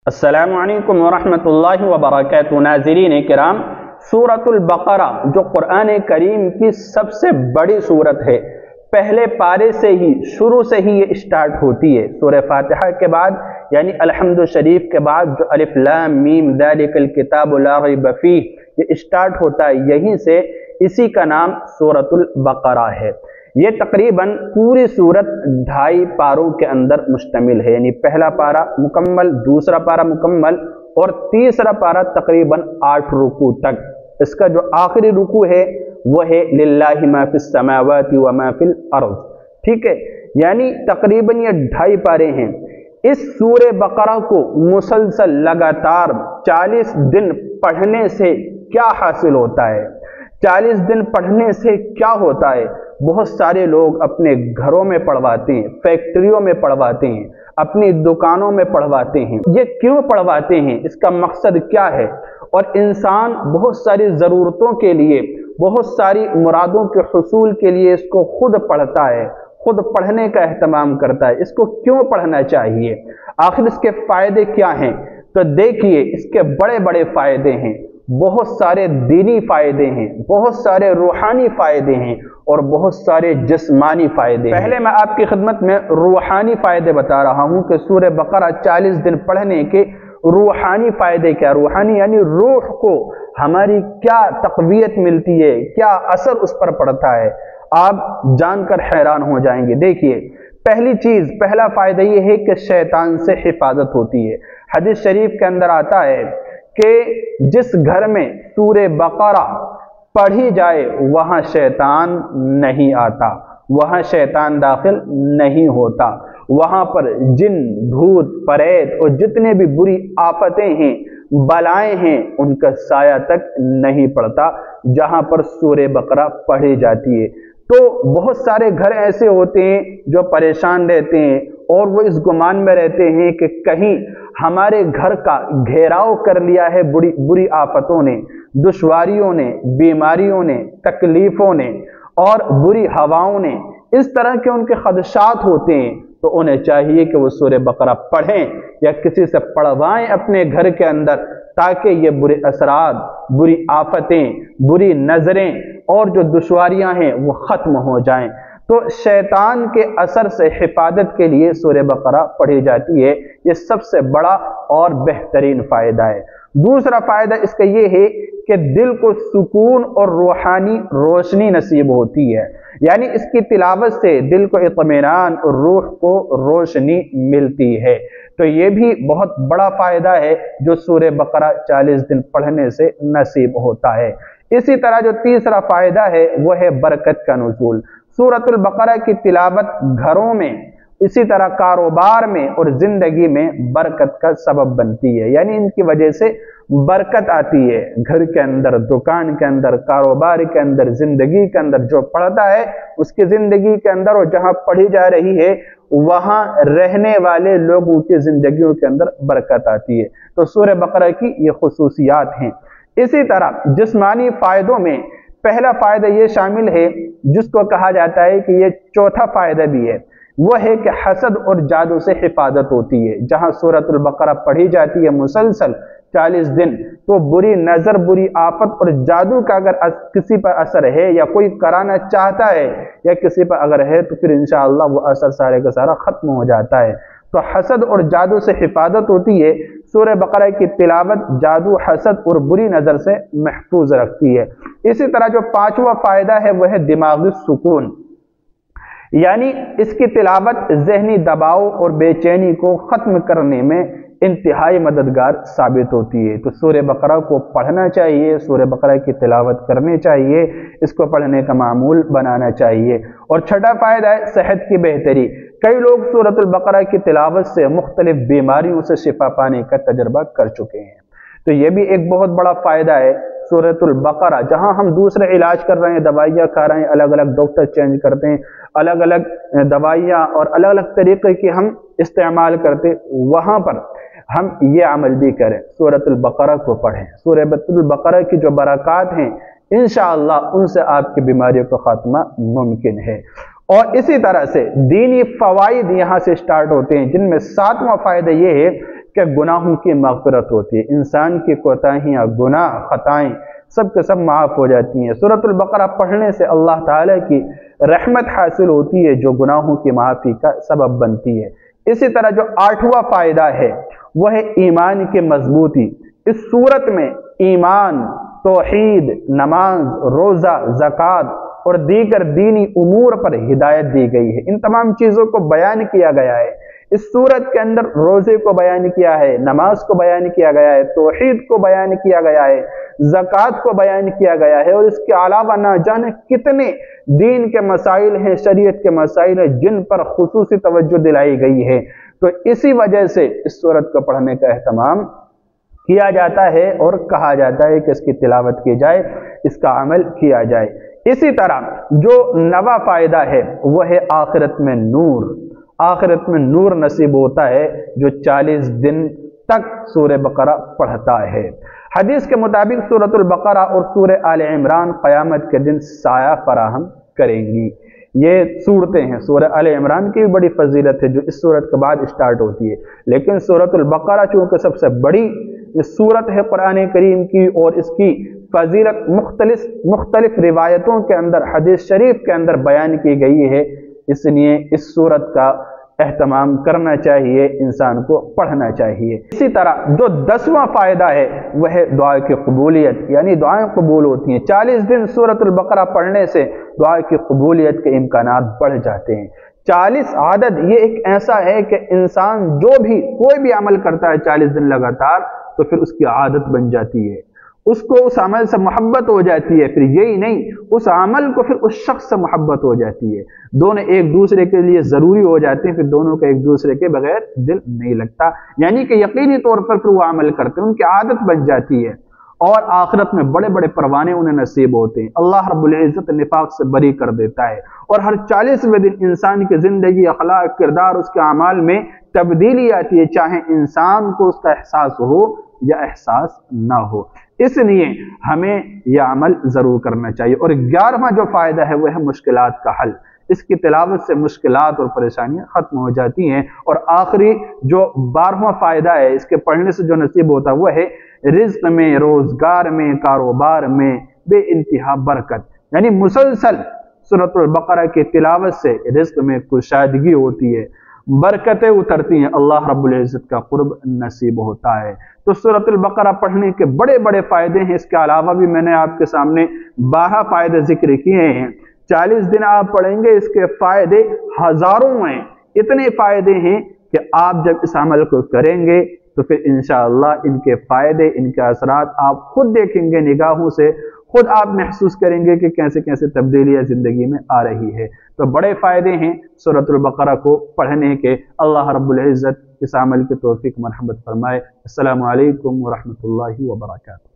السلام علیکم ورحمۃ اللہ وبرکاتہ۔ ناظرین کرام، سورۃ البقرہ جو قرآن کریم کی سب سے بڑی سورت ہے، پہلے پارے سے ہی شروع سے ہی یہ اسٹارٹ ہوتی ہے۔ سورہ فاتحہ کے بعد یعنی الحمد شریف کے بعد جو الف لام میم ذالک الکتاب لا ریب فیہ یہ اسٹارٹ ہوتا ہے، یہیں سے اسی کا نام سورۃ البقرہ ہے۔ یہ تقریباً پوری سورت 2.5 پاروں کے اندر مشتمل ہے، یعنی پہلا پارہ مکمل، دوسرا پارہ مکمل اور تیسرا پارہ تقریباً 8 رکوع تک۔ اس کا جو آخری رکوع ہے وہ ہے للہ ما فی السماوات و ما فی الارض، ٹھیک ہے، یعنی تقریباً یہ 2.5 پارے ہیں۔ اس سورہ بقرہ کو مسلسل لگاتار 40 دن پڑھنے سے کیا حاصل ہوتا ہے؟ 40 دن پڑھنے سے کیا ہوتا ہے؟ بہت سارے لوگ اپنے گھروں میں پڑھواتے ہیں، فیکٹریوں میں پڑھواتے ہیں، اپنی دکانوں میں پڑھواتے ہیں۔ یہ کیوں پڑھواتے ہیں؟ اس کا مقصد کیا ہے؟ اور انسان بہت ساری ضرورتوں کے لیے، بہت ساری مرادوں کے حصول کے لیے اس کو خود پڑھتا ہے، خود پڑھنے کا اہتمام کرتا ہے۔ اس کو کیوں پڑھنا چاہیے؟ آخر اس کے فائدے کیا ہیں؟ تو دیکھیے، اس کے بڑے بڑے فائدے ہیں، بہت سارے دینی فائدے ہیں، بہت سارے روحانی فائدے ہیں اور بہت سارے جسمانی فائدے ہیں۔ پہلے میں آپ کی خدمت میں روحانی فائدے بتا رہا ہوں کہ سورہ بقرہ 40 دن پڑھنے کے روحانی فائدے کیا؟ روحانی یعنی روح کو ہماری کیا تقویت ملتی ہے، کیا اثر اس پر پڑتا ہے، آپ جان کر حیران ہو جائیں گے۔ دیکھیے، پہلی چیز، پہلا فائدہ یہ ہے کہ شیطان سے حفاظت ہوتی ہے۔ حدیث شریف کے اندر آتا ہے کہ جس گھر میں سورہ بقرہ پڑھی جائے وہاں شیطان نہیں آتا، وہاں شیطان داخل نہیں ہوتا، وہاں پر جن، بھوت، پریت اور جتنے بھی بری آفتیں ہیں، بلائیں ہیں، ان کا سایہ تک نہیں پڑتا جہاں پر سورہ بقرہ پڑھی جاتی ہے۔ تو بہت سارے گھر ایسے ہوتے ہیں جو پریشان رہتے ہیں اور وہ اس گمان میں رہتے ہیں کہ کہیں ہمارے گھر کا گھیراؤ کر لیا ہے بری آفتوں نے، دشواریوں نے، بیماریوں نے، تکلیفوں نے اور بری ہواؤں نے، اس طرح کے ان کے خدشات ہوتے ہیں۔ تو انہیں چاہیے کہ وہ سورہ بقرہ پڑھیں یا کسی سے پڑھوائیں اپنے گھر کے اندر، تاکہ یہ برے اثرات، بری آفتیں، بری نظریں اور جو دشواریاں ہیں وہ ختم ہو جائیں۔ تو شیطان کے اثر سے حفاظت کے لیے سورہ بقرہ پڑھی جاتی ہے، یہ سب سے بڑا اور بہترین فائدہ ہے۔ دوسرا فائدہ اس کا یہ ہے کہ دل کو سکون اور روحانی روشنی نصیب ہوتی ہے، یعنی اس کی تلاوت سے دل کو اطمینان اور روح کو روشنی ملتی ہے۔ تو یہ بھی بہت بڑا فائدہ ہے جو سورہ بقرہ 40 دن پڑھنے سے نصیب ہوتا ہے۔ اسی طرح جو تیسرا فائدہ ہے وہ ہے برکت کا نزول۔ سورۃ البقرہ کی تلاوت گھروں میں، اسی طرح کاروبار میں اور زندگی میں برکت کا سبب بنتی ہے، یعنی ان کی وجہ سے برکت آتی ہے۔ گھر کے اندر، دکان کے اندر، کاروبار کے اندر، زندگی کے اندر جو پڑھتا ہے اس کی زندگی کے اندر اور جہاں پڑھی جا رہی ہے وہاں رہنے والے لوگوں کی زندگیوں کے اندر برکت آتی ہے۔ تو سورہ بقرہ کی یہ خصوصیات ہیں۔ اسی طرح جسمانی فائدوں میں پہلا فائدہ یہ شامل ہے جس کو کہا جاتا ہے کہ یہ چوتھا فائدہ بھی ہے، وہ ہے کہ حسد اور جادو سے حفاظت ہوتی ہے۔ جہاں سورۃ البقرہ پڑھی جاتی ہے مسلسل 40 دن، تو بری نظر، بری آفت اور جادو کا اگر کسی پر اثر ہے یا کوئی کرانا چاہتا ہے یا کسی پر اگر ہے تو پھر انشاءاللہ وہ اثر سارے کا سارا ختم ہو جاتا ہے۔ تو حسد اور جادو سے حفاظت ہوتی ہے۔ سورہ بقرہ کی تلاوت جادو، حسد اور بری نظر سے محفوظ رکھتی ہے۔ اسی طرح جو پانچواں فائدہ ہے وہ ہے دماغی سکون، یعنی اس کی تلاوت ذہنی دباؤ اور بے چینی کو ختم کرنے میں انتہائی مددگار ثابت ہوتی ہے۔ تو سورہ بقرہ کو پڑھنا چاہیے، سورہ بقرہ کی تلاوت کرنی چاہیے، اس کو پڑھنے کا معمول بنانا چاہیے۔ اور چھٹا فائدہ ہے صحت کی بہتری۔ کئی لوگ سورۃ البقرہ کی تلاوت سے مختلف بیماریوں سے شفا پانے کا تجربہ کر چکے ہیں۔ تو یہ بھی ایک بہت بڑا فائدہ ہے سورۃ البقرہ۔ جہاں ہم دوسرے علاج کر رہے ہیں، دوائیاں کھا رہے ہیں، الگ الگ ڈاکٹر چینج کرتے ہیں، الگ الگ دوائیاں اور الگ الگ طریقے کی ہم استعمال کرتے، وہاں پر ہم یہ عمل بھی کریں، سورۃ البقرہ کو پڑھیں۔ سورۃ البقرہ کی جو برکات ہیں انشاءاللہ ان سے آپ کی بیماریوں کا خاتمہ ممکن ہے۔ اور اسی طرح سے دینی فوائد یہاں سے سٹارٹ ہوتے ہیں، جن میں 7واں فائدہ یہ ہے کہ گناہوں کی مغفرت ہوتی ہے، انسان کی کوتاہیاں، گناہ، خطائیں سب کے سب معاف ہو جاتی ہیں۔ سورۃ البقرہ پڑھنے سے اللہ تعالیٰ کی رحمت حاصل ہوتی ہے جو گناہوں کی معافی کا سبب بنتی ہے۔ اسی طرح جو 8واں فائدہ ہے وہ ہے ایمان کی مضبوطی۔ اس صورت میں ایمان، توحید، نماز، روزہ، زکوٰۃ اور دیگر دینی امور پر ہدایت دی گئی ہے۔ ان تمام چیزوں کو بیان کیا گیا ہے۔ اس صورت کے اندر روزے کو بیان کیا ہے، نماز کو بیان کیا گیا ہے، توحید کو بیان کیا گیا ہے، زکوٰۃ کو بیان کیا گیا ہے، اور اس کے علاوہ نہ جانے کتنے دین کے مسائل ہیں، شریعت کے مسائل ہیں جن پر خصوصی توجہ دلائی گئی ہے۔ تو اسی وجہ سے اس صورت کو پڑھنے کا اہتمام کیا جاتا ہے اور کہا جاتا ہے کہ اس کی تلاوت کی جائے، اس کا عمل کیا جائے۔ اسی طرح جو 9واں فائدہ ہے وہ ہے آخرت میں نور۔ آخرت میں نور نصیب ہوتا ہے جو 40 دن تک سورہ بقرہ پڑھتا ہے۔ حدیث کے مطابق سورۃ البقرہ اور سورہ آل عمران قیامت کے دن سایہ فراہم کریں گی۔ یہ صورتیں ہیں، سورہ آل عمران کی بھی بڑی فضیلت ہے جو اس صورت کے بعد اسٹارٹ ہوتی ہے، لیکن سورۃ البقرہ چونکہ سب سے بڑی صورت ہے قرآن کریم کی اور اس کی فضیلت مختلف روایتوں کے اندر، حدیث شریف کے اندر بیان کی گئی ہے، اس لیے اس صورت کا اہتمام کرنا چاہیے، انسان کو پڑھنا چاہیے۔ اسی طرح جو 10واں فائدہ ہے وہ ہے دعا کی قبولیت، یعنی دعائیں قبول ہوتی ہیں۔ 40 دن سورۃ البقرہ پڑھنے سے دعا کی قبولیت کے امکانات بڑھ جاتے ہیں۔ 40 عدد یہ ایک ایسا ہے کہ انسان جو بھی کوئی بھی عمل کرتا ہے 40 دن لگاتار تو پھر اس کی عادت بن جاتی ہے، اس کو اس عمل سے محبت ہو جاتی ہے۔ پھر یہی نہیں، اس عمل کو پھر اس شخص سے محبت ہو جاتی ہے، دونوں ایک دوسرے کے لیے ضروری ہو جاتے ہیں، پھر دونوں کا ایک دوسرے کے بغیر دل نہیں لگتا، یعنی کہ یقینی طور پر پھر وہ عمل کرتے ہیں، ان کی عادت بن جاتی ہے، اور آخرت میں بڑے بڑے پروانے انہیں نصیب ہوتے ہیں۔ اللہ رب العزت نفاق سے بری کر دیتا ہے، اور ہر 40ویں دن انسان کی زندگی، اخلاق، کردار، اس کے اعمال میں تبدیلی آتی ہے، چاہے انسان کو اس کا احساس ہو یا احساس نہ ہو۔ اس لیے ہمیں یہ عمل ضرور کرنا چاہیے۔ اور 11واں جو فائدہ ہے وہ ہے مشکلات کا حل۔ اس کی تلاوت سے مشکلات اور پریشانیاں ختم ہو جاتی ہیں۔ اور آخری جو 12واں فائدہ ہے اس کے پڑھنے سے جو نصیب ہوتا ہے وہ ہے رزق میں، روزگار میں، کاروبار میں بے انتہا برکت، یعنی مسلسل سورۃ البقرہ کی تلاوت سے رزق میں کشادگی ہوتی ہے، برکتیں اترتی ہیں، اللہ رب العزت کا قرب نصیب ہوتا ہے۔ تو سورۃ البقرہ پڑھنے کے بڑے بڑے فائدے ہیں۔ اس کے علاوہ بھی میں نے آپ کے سامنے 12 فائدے ذکر کیے ہیں۔ 40 دن آپ پڑھیں گے، اس کے فائدے ہزاروں ہیں، اتنے فائدے ہیں کہ آپ جب اس عمل کو کریں گے تو پھر انشاءاللہ ان کے فائدے، ان کے اثرات آپ خود دیکھیں گے نگاہوں سے، خود آپ محسوس کریں گے کہ کیسے کیسے تبدیلیاں زندگی میں آ رہی ہے۔ تو بڑے فائدے ہیں سورۃ البقرہ کو پڑھنے کے۔ اللہ رب العزت اس عمل کی توفیق مرحمت فرمائے۔ السلام علیکم ورحمۃ اللہ وبرکاتہ۔